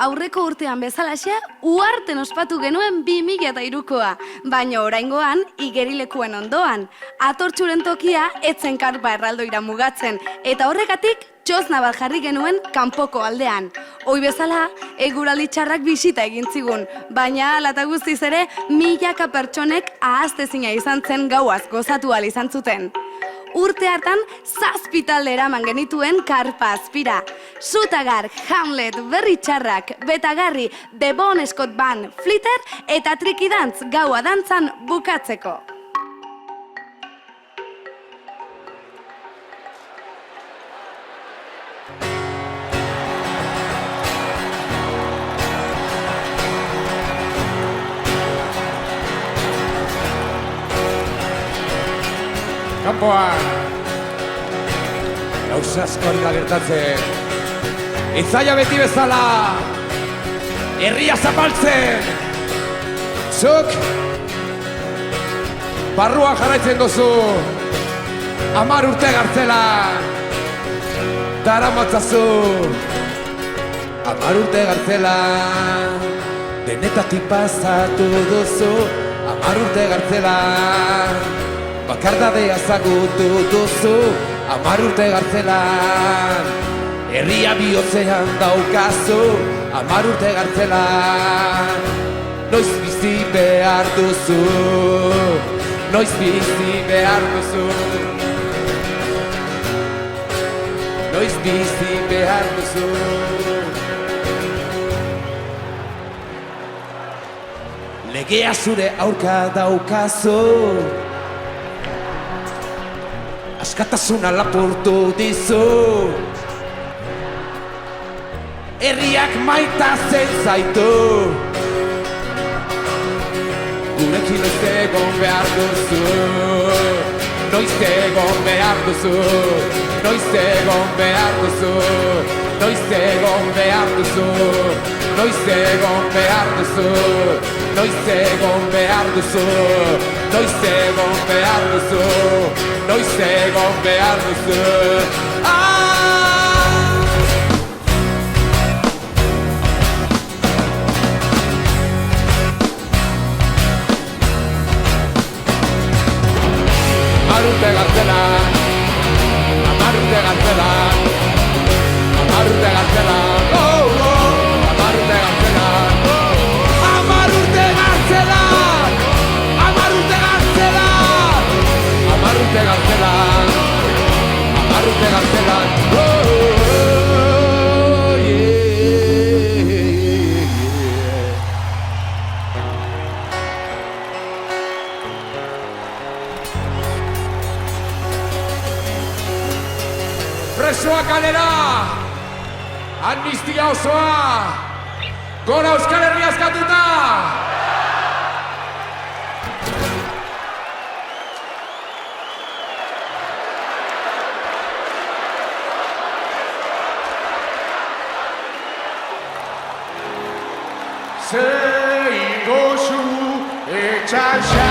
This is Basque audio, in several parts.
Aurreko urtean bezalaxe, uharten ospatu genuen 2003koa, baina oraingoan igerilekuen ondoan. Atortxuren tokia etzen karpa erraldoira mugatzen, eta horregatik txosna bat jarri genuen kanpoko aldean. Hoi bezala, eguraldi txarrak bisita egin zigun, baina hala eta guztiz ere, milaka pertsonek ahaztezina izan zen gauaz gozatu ahal izan zuten. Urte hartan, 7 talde eraman genituen karpa azpira. Sutagar, Hamlet, Berri Txarrak, Betagarri, The Bon Scott Band, Flitter eta Tricky Dance gaua dantzan bukatzeko. Kampoan gauza asko ari da gertatzen. Itzaia beti bezala herria zapaltzen. Zuk barruan jarraitzen duzu 10 urte gartzela daramatzazu. 10 urte gartzela denetatik pasatu duzu. 10 urte gartzela bakardadea zagutu duzu. 10 urte gartzelan herria bihotzean daukazu. 10 urte gartzelan noiz bizi behar duzu. Noiz bizi behar duzu. Noiz bizi behar duzu. Legea zure aurka daukazu. Askatasuna lapurtu dizu. Herriak maitatzen zaitu. Gurekin noiz egon behar duzu. Noiz egon behar duzu. Noiz egon behar duzu. Noiz egon behar duzu. Noiz egon behar duzu. Noiz egon behar duzu. Noiz egon behar duzu. Noiz egon behar duzu. Amarute gartzela. Amarute gartzela. Amarute gartzela. Amarute gartzela. Amarute gartzela. Amarute gartzela. Amarute gartzela. Amarute gartzela. Presoa kalera, amnistia osoa, gora Euskal Herria eskatuta! Zein gozu etxaxa.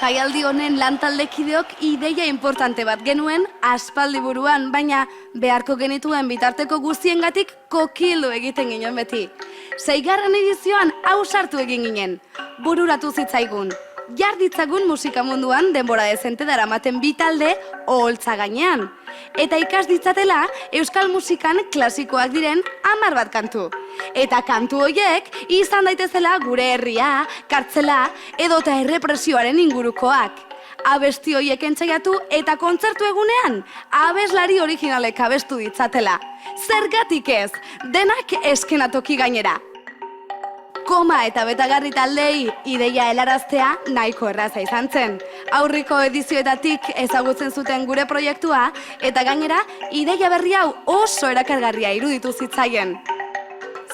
Jaialdi honen lantaldekideok ideia importante bat genuen aspaldi buruan, baina beharko genituen bitarteko guztiengatik kokildu egiten ginen beti. 6. edizioan hau sartu egin ginen, bururatu zitzaigun. Jarditzagun musika munduan denbora dezente daramaten bi talde oholtza gainean. Eta ikas ditzatela euskal musikan klasikoak diren 10 bat kantu. Eta kantu horiek izan daitezela gure herria, kartzela edota errepresioaren ingurukoak. Abesti horiek entzaiatu eta kontzertu egunean abeslari originalek abestu ditzatela. Zergatik ez, denak eskenatoki gainera. Koma eta betagarri taldei ideia helaraztea nahiko erraza izan zen. Aurriko edizioetatik ezagutzen zuten gure proiektua eta gainera ideia berri hau oso erakargarria iruditu zitzaien.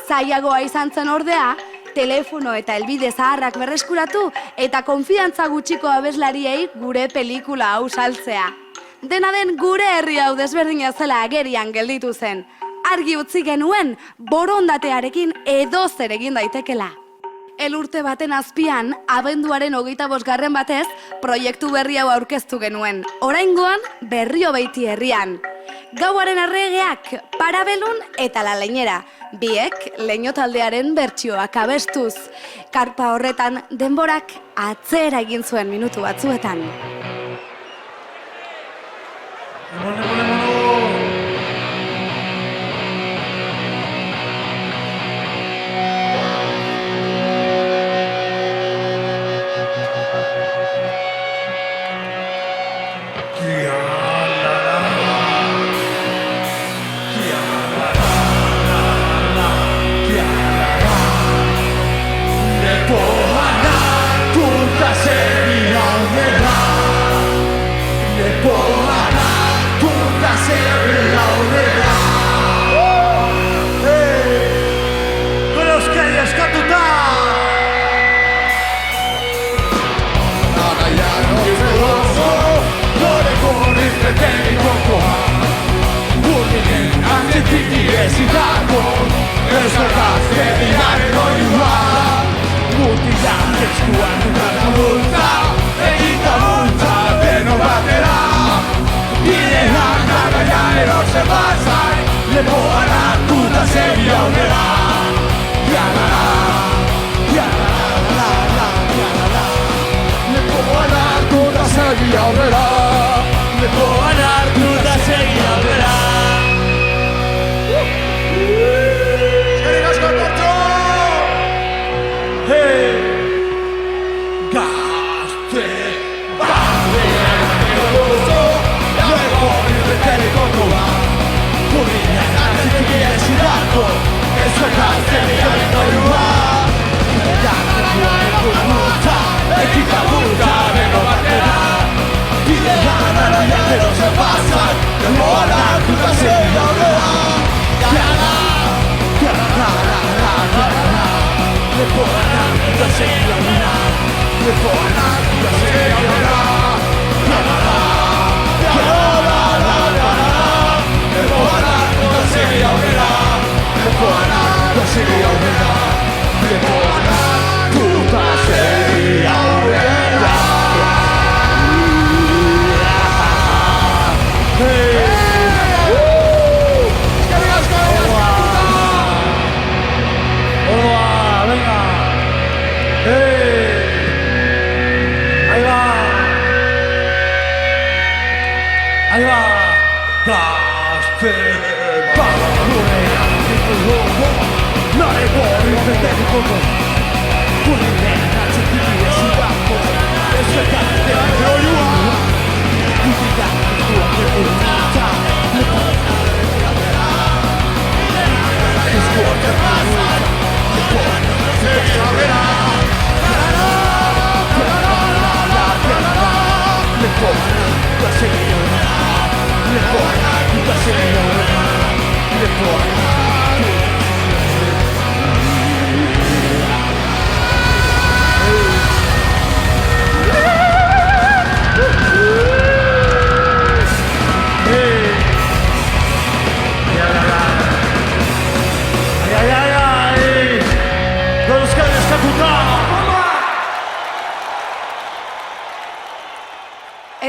Zailagoa izan zen ordea, telefono eta helbide zaharrak berreskuratu eta konfidantza gutxiko abeslariei gure pelikula hau saltzea. Dena den gure herri hau desberdina zela agerian gelditu zen. Argi utzi genuen borondatearekin edozer egin daitekela. Elurte baten azpian, abenduaren 25 batez, proiektu berri hau aurkeztu genuen. Oraingoan, Berrio Beiti herrian. Gauaren arregeak, Parabelun eta La Leñera. Biek, leño taldearen bertsioak abestuz. Karpa horretan, denborak atzera egin zuen minutu batzuetan.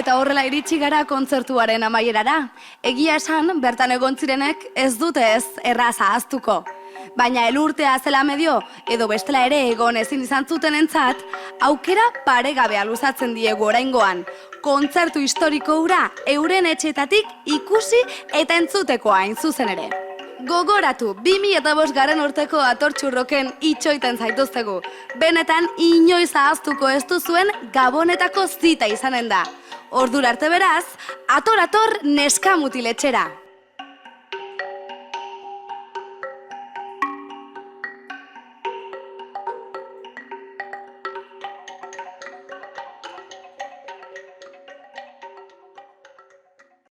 Eta horrela iritsi gara kontzertuaren amaierara. Egia esan, bertan egon zirenek ez dute ez erraz ahaztuko. Baina elurtea zela medio, edo bestela ere egon ezin izan zuten entzat, aukera paregabea luzatzen diegu oraingoan. Kontzertu historiko hura euren etxetatik ikusi eta entzuteko hain zuzen ere. Gogoratu, 2005 urteko atortxurroken itxoiten zaituztegu. Benetan inoiz ahaztuko ez duzuen Gabonetako zita izanen da. Ordura arte beraz, ator neska mutiletxera.